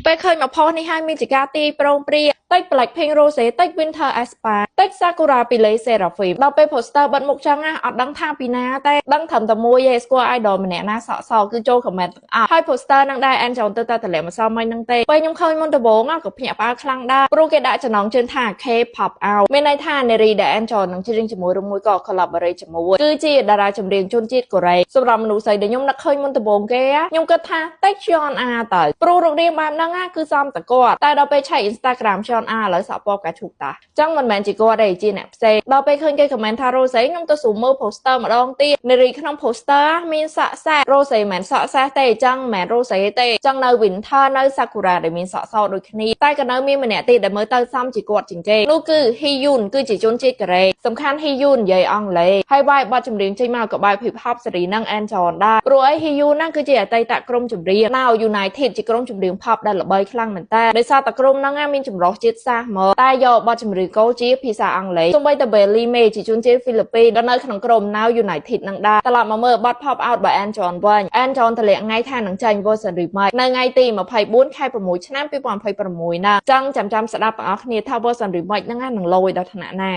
ពេលឃើញមកផុសនេះហើយមានជាការទីប្រងព្រាតិច Blackpink Rose តិច Winter Aespa តិច Sakura ពីលេ Seraphim ដល់ពេល poster បិទមុខចឹងណាអត់ដឹងថាពីណាទេដឹងត្រឹមតែមួយឯងស្គាល់ idol ម្នាក់ណាសក់សគឺចូល comment ទាំងអស់ហើយ poster នឹងដែរ Angel ទៅតែតម្លាក់ម្សិលមិញហ្នឹងទេពេលខ្ញុំឃើញមុនដំបូងក៏ភ្ញាក់ផ្អើលខ្លាំងដែរព្រោះគេដាក់ចំណងជើងថា K-pop out មានន័យថានារីដែល Angel នឹងច្រៀងជាមួយឬមួយក៏ collaborate ជាមួយគឺជាតារាចម្រៀងជនជាតិកូរ៉េសម្រាប់មនុស្សស្រីដែលខ្ញុំនឹកឃើញមុនដំបូងគេខ្ញុំគិតថាតិច Sean A ទៅព្រោះរូបរាងបែបហ្នឹងគឺសមតែគាត់តែដល់ពេលឆែក Instagram Sean A ឥឡូវសក់ពណ៌ផ្កាឈូកតាចឹងមិនមែនជាគាត់ទេជាអ្នកផ្សេងដល់ពេលឃើញគេ comment ថា Rose ខ្ញុំទៅស៊ូមើល poster ម្ដងទៀតនារីក្នុង poster មានសក់សាក Rose មិនសក់សាសទេចឹងមិនមែន Rose ទេចឹងនៅ Winter នៅ Sakura ដែលមានសក់សដូចគ្នាតែក៏នៅមានម្នាក់ទៀតដែលមើលទៅសមជាគាត់ជាងគេនោះគឺ Hyun គឺជាជនជាតិកូរ៉េសំខាន់ Hyun និយាយអង់គ្លេសហើយវាយបទចម្រៀងចេញមកក៏បែប hip hop សេរីនឹង Angel ដែរព្រោះអី Hyun ហ្នឹងគឺជាអតីតក្រុមចម្រៀង Now United ជាក្រុមចម្រៀង pop ដែលល្បីខ្លាំងមែនតើដោយសារតែក្រុមហ្នឹងមានចម្រុះជាតិសាសន៍មកតែយកបទចម្រៀងកូជាភាសាអង់គ្លេសសូម្បីតែ Bailey May ជាជនជាតិហ្វីលីពីនក៏នៅក្នុងក្រុម Now United នឹងដែរត្រឡប់មកមើលបទ pop out របស់ Angel វិញ Angel តម្លាក់ថ្ងៃថានឹងចេញ version remake នៅថ្ងៃទី24 ខែ 6 ឆ្នាំ 2026ណាចឹងចាំស្ដាប់បងប្អូនគ្នាថា version remake ហ្នឹងនឹងលយដល់ថ្នាក់ណា